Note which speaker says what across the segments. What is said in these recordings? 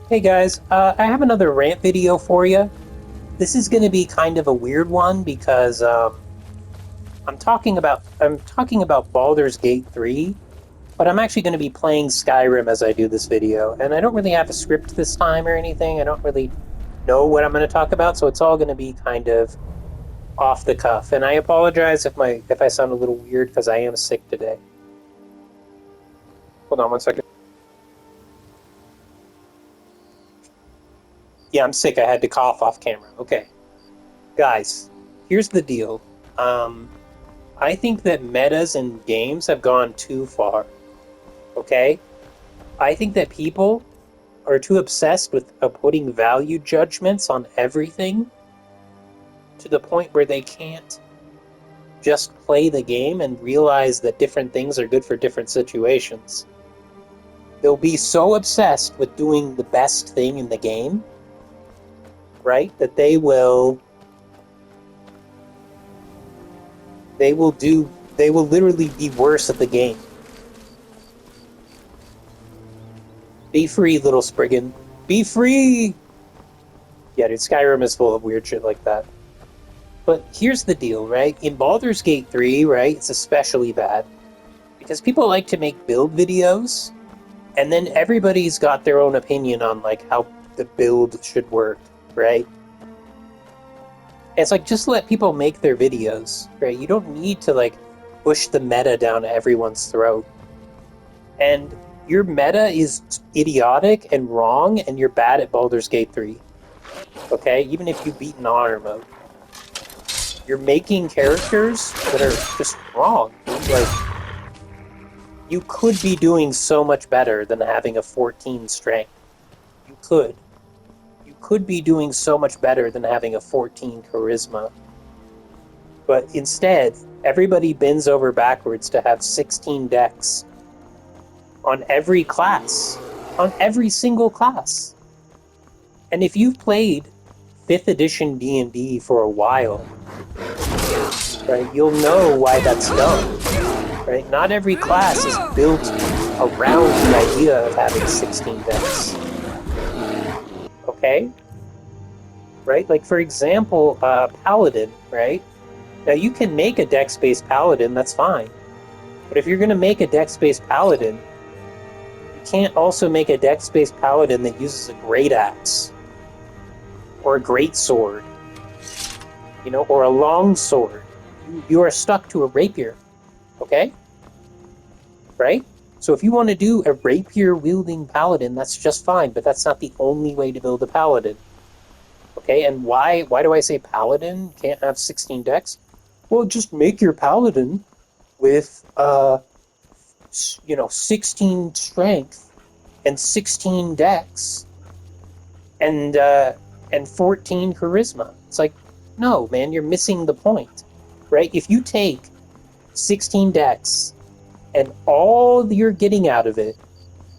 Speaker 1: Hey guys, I have another rant video for you. This is going to be kind of a weird one because I'm talking about Baldur's Gate 3, but I'm actually going to be playing Skyrim as I do this video, and I don't really have a script this time or anything. I don't really know what I'm going to talk about, so it's all going to be kind of off the cuff. And I apologize if I sound a little weird because I am sick today. Hold on one second. Yeah, I'm sick. I had to cough off camera. Okay, guys, here's the deal. Um, I think that metas in games have gone too far. Okay? I think that people are too obsessed with putting value judgments on everything to the point where they can't just play the game and realize that different things are good for different situations. They'll be so obsessed with doing the best thing in the game, right? That they will literally be worse at the game. Be free, little Spriggan. Be free! Yeah, dude, Skyrim is full of weird shit like that. But here's the deal, right? In Baldur's Gate 3, right, it's especially bad. Because people like to make build videos, and then everybody's got their own opinion on, like, how the build should work, right? And it's like, just let people make their videos, right? You don't need to, like, push the meta down everyone's throat. And your meta is idiotic and wrong, and you're bad at Baldur's Gate 3. Okay? Even if you beat in honor mode. You're making characters that are just wrong. Like, you could be doing so much better than having a 14 strength. You could. You could be doing so much better than having a 14 charisma. But instead, everybody bends over backwards to have 16 decks on every class. On every single class. And if you've played 5th edition D&D for a while, right, you'll know why that's done. Right? Not every class is built around the idea of having 16 decks. Okay? Right? Like, for example, Paladin, right? Now, you can make a dex-based Paladin, that's fine. But if you're going to make a dex-based Paladin, you can't also make a dex-based Paladin that uses a great axe. Or a great sword. You know, or a long sword. You are stuck to a rapier. Okay? Right? So if you want to do a rapier-wielding paladin, that's just fine, but that's not the only way to build a paladin. Okay, and why do I say paladin can't have 16 decks? Well, just make your paladin with, 16 strength and 16 dex and 14 charisma. It's like, no, man, you're missing the point, right? If you take 16 decks and all you're getting out of it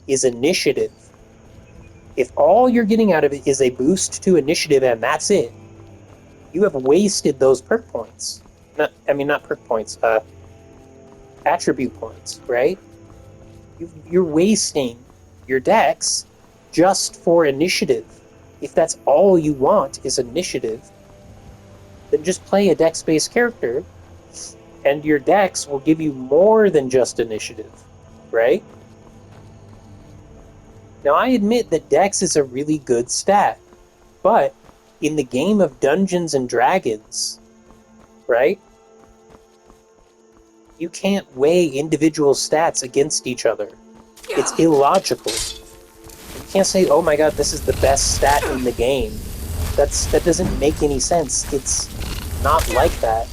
Speaker 1: is initiative, if all you're getting out of it is a boost to initiative and that's it, you have wasted those perk points. Not perk points, attribute points, right? You're wasting your decks just for initiative. If that's all you want is initiative, then just play a dex-based character and your dex will give you more than just initiative, right? Now, I admit that dex is a really good stat, but in the game of Dungeons and Dragons, right, you can't weigh individual stats against each other. It's illogical. You can't say, oh my god, this is the best stat in the game. That doesn't make any sense. It's not like that.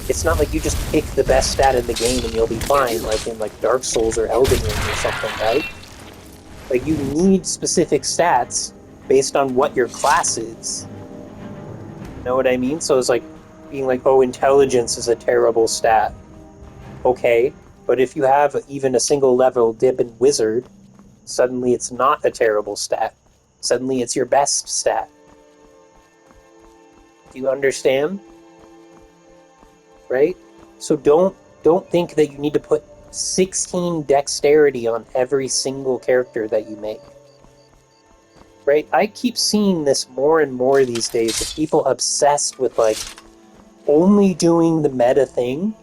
Speaker 1: It's not like you just pick the best stat in the game and you'll be fine, like in like Dark Souls or Elden Ring or something, right? Like, you need specific stats based on what your class is. You know what I mean? So it's like being like, oh, intelligence is a terrible stat. Okay, but if you have even a single level dip in wizard, suddenly it's not a terrible stat. Suddenly it's your best stat. Do you understand? Right? So don't think that you need to put 16 dexterity on every single character that you make. right? I keep seeing this more and more these days of people obsessed with like only doing the meta thing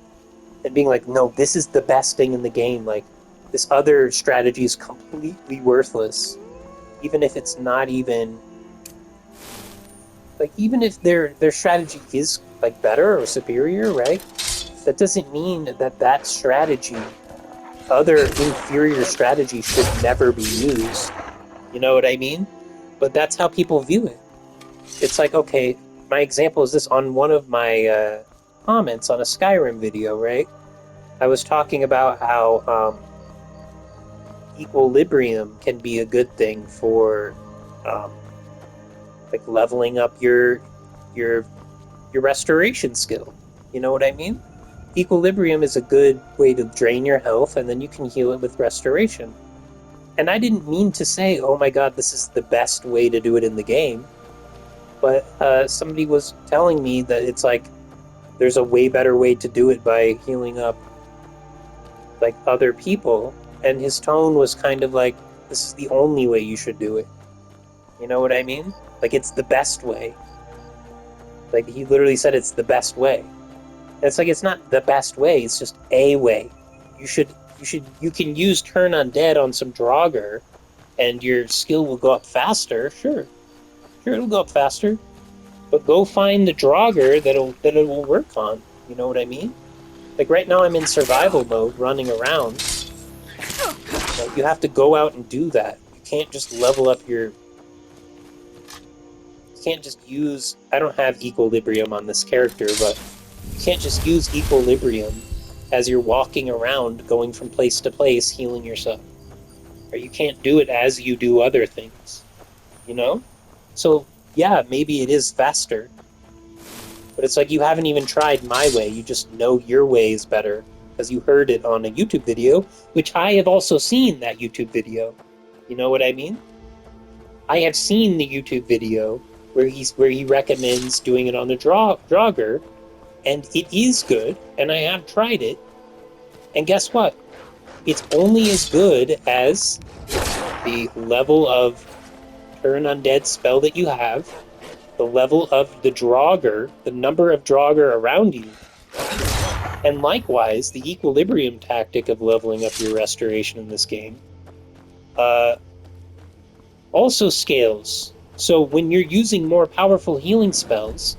Speaker 1: and being like, no, this is the best thing in the game. Like this other strategy is completely worthless, even if it's not even like even if their strategy is like better or superior, right? That doesn't mean that that strategy, other inferior strategy, should never be used. You know what I mean? But that's how people view it. It's like, okay, my example is this on one of my comments on a Skyrim video, right? I was talking about how equilibrium can be a good thing for um, like leveling up your your restoration skill. You know what I mean? Equilibrium is a good way to drain your health, and then you can heal it with restoration. And I didn't mean to say, oh my god, this is the best way to do it in the game. But somebody was telling me that it's like there's a way better way to do it by healing up like other people. And his tone was kind of like, this is the only way you should do it. You know what I mean? Like it's the best way. Like he literally said it's the best way. And it's like it's not the best way, it's just a way. You can use turn undead on some Draugr and your skill will go up faster, sure. Sure it'll go up faster. But go find the Draugr that it will work on. You know what I mean? Like right now I'm in survival mode running around. Like, you have to go out and do that. You can't just level up your you can't just use I don't have equilibrium on this character, but you can't just use equilibrium as you're walking around going from place to place healing yourself. Or you can't do it as you do other things. You know? So yeah, maybe it is faster. But it's like you haven't even tried my way, you just know your way is better because you heard it on a YouTube video, which I have also seen that YouTube video. You know what I mean? I have seen the YouTube video where he recommends doing it on the Draugr, and it is good, and I have tried it. And guess what? It's only as good as the level of turn undead spell that you have, the level of the Draugr, the number of Draugr around you, and likewise the equilibrium tactic of leveling up your restoration in this game also scales. So when you're using more powerful healing spells,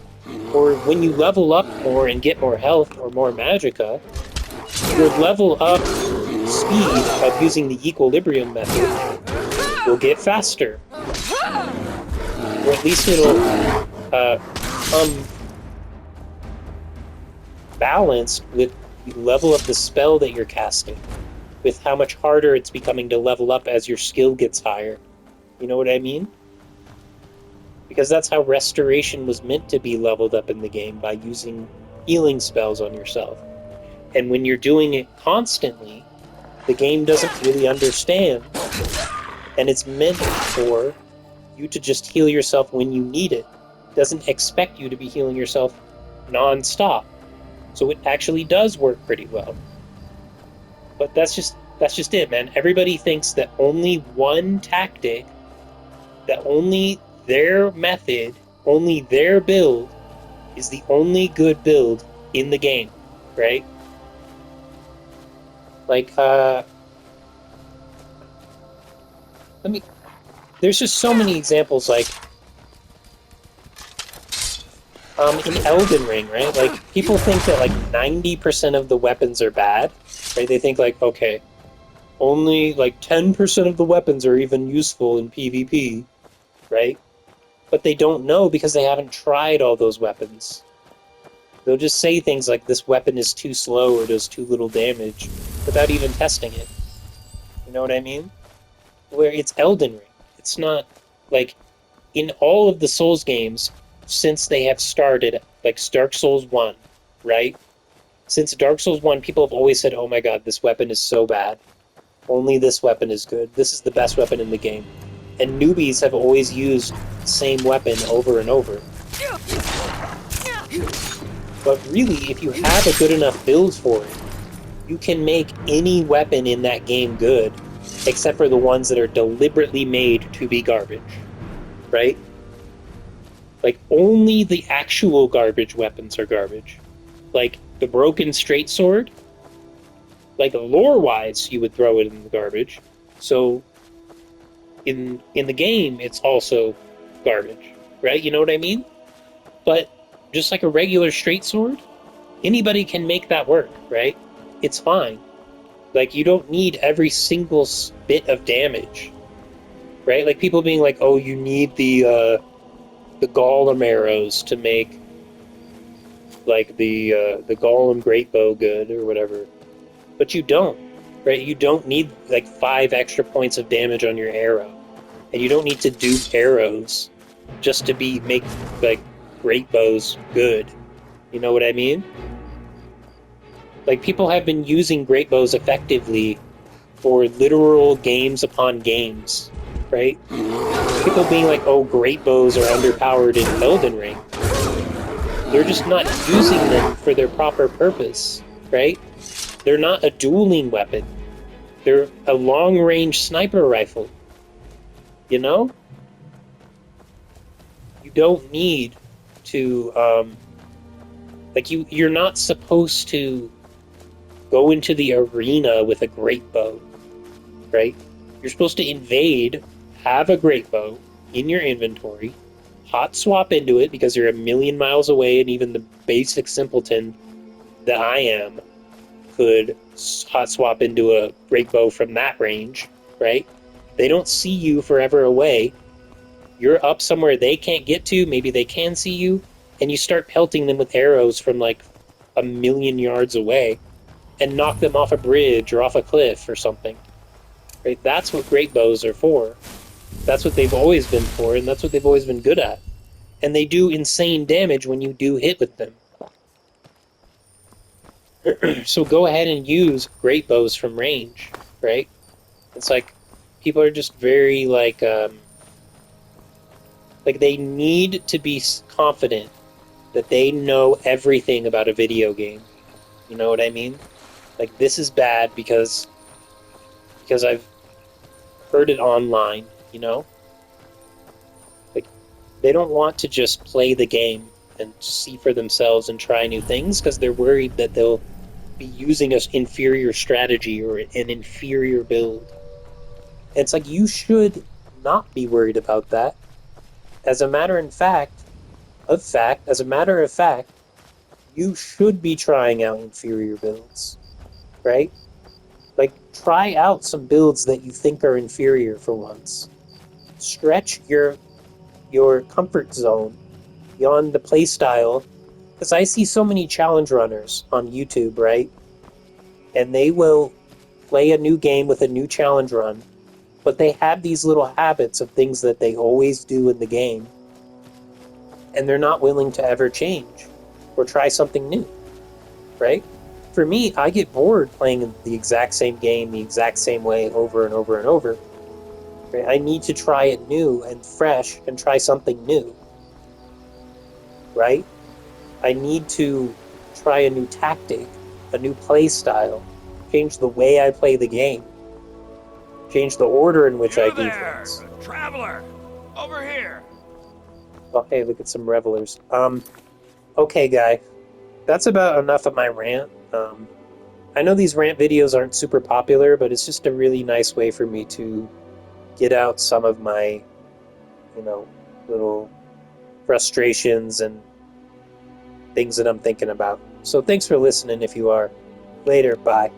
Speaker 1: or when you level up more and get more health or more magicka, your level up speed of using the equilibrium method will get faster. Or at least it'll come balanced with the level of the spell that you're casting, with how much harder it's becoming to level up as your skill gets higher. You know what I mean? Because that's how restoration was meant to be leveled up in the game, by using healing spells on yourself. And when you're doing it constantly, the game doesn't really understand, and it's meant for you to just heal yourself when you need it. It doesn't expect you to be healing yourself non-stop. So it actually does work pretty well. But that's just it, man. Everybody thinks that only one tactic, that only their method, only their build is the only good build in the game, right? Like, there's just so many examples, like, in Elden Ring, right? Like, people think that, like, 90% of the weapons are bad, right? They think, like, okay, only, like, 10% of the weapons are even useful in PvP, right? But they don't know because they haven't tried all those weapons. They'll just say things like, this weapon is too slow or does too little damage, without even testing it. You know what I mean? Where it's Elden Ring. It's not, like, in all of the Souls games, since they have started, like Dark Souls 1, right? Since Dark Souls 1, people have always said, oh my god, this weapon is so bad. Only this weapon is good. This is the best weapon in the game. And newbies have always used the same weapon over and over. But really, if you have a good enough build for it, you can make any weapon in that game good, except for the ones that are deliberately made to be garbage. right? Like, only the actual garbage weapons are garbage. Like, the broken straight sword, like, lore-wise, you would throw it in the garbage. So, in the game, it's also garbage, right? You know what I mean? But just like a regular straight sword, anybody can make that work, right? It's fine. Like, you don't need every single bit of damage, right? Like, people being like, "Oh, you need the golem arrows to make like the golem great bow good or whatever," but you don't, right? You don't need like 5 extra points of damage on your arrow, and you don't need to dupe arrows just to be make like great bows good. You know what I mean? Like, people have been using great bows effectively for literal games upon games, right? People being like, "Oh, great bows are underpowered in Elden Ring." They're just not using them for their proper purpose, right? They're not a dueling weapon. They're a long-range sniper rifle. You know, you don't need to like you're not supposed to go into the arena with a great bow, right? You're supposed to invade, have a great bow in your inventory, hot swap into it because you're a million miles away, and even the basic simpleton that I am could hot swap into a great bow from that range, right? They don't see you forever away. You're up somewhere they can't get to, maybe they can see you, and you start pelting them with arrows from like a million yards away and knock them off a bridge or off a cliff or something. Right? That's what great bows are for. That's what they've always been for, and that's what they've always been good at. And they do insane damage when you do hit with them. So go ahead and use great bows from range, right? It's like people are just very like they need to be confident that they know everything about a video game. You know what I mean? Like, this is bad because I've heard it online, you know? Like, they don't want to just play the game and see for themselves and try new things because they're worried that they'll be using an inferior strategy or an inferior build. And it's like, you should not be worried about that. As a matter as a matter of fact, you should be trying out inferior builds, right? Like, try out some builds that you think are inferior for once. Stretch your comfort zone beyond the playstyle. Because I see so many challenge runners on YouTube, right? And they will play a new game with a new challenge run, but they have these little habits of things that they always do in the game, and they're not willing to ever change or try something new, right? For me, I get bored playing the exact same game the exact same way over and over and over. Right? I need to try it new and fresh and try something new, right? I need to try a new tactic, a new play style, change the way I play the game, change the order in which I
Speaker 2: You
Speaker 1: do
Speaker 2: there,
Speaker 1: things.
Speaker 2: traveler! Over here!
Speaker 1: Oh, hey, look at some revelers. Okay, guy, that's about enough of my rant. I know these rant videos aren't super popular, but it's just a really nice way for me to get out some of my, you know, little frustrations and things that I'm thinking about. So thanks for listening if you are. Later, bye.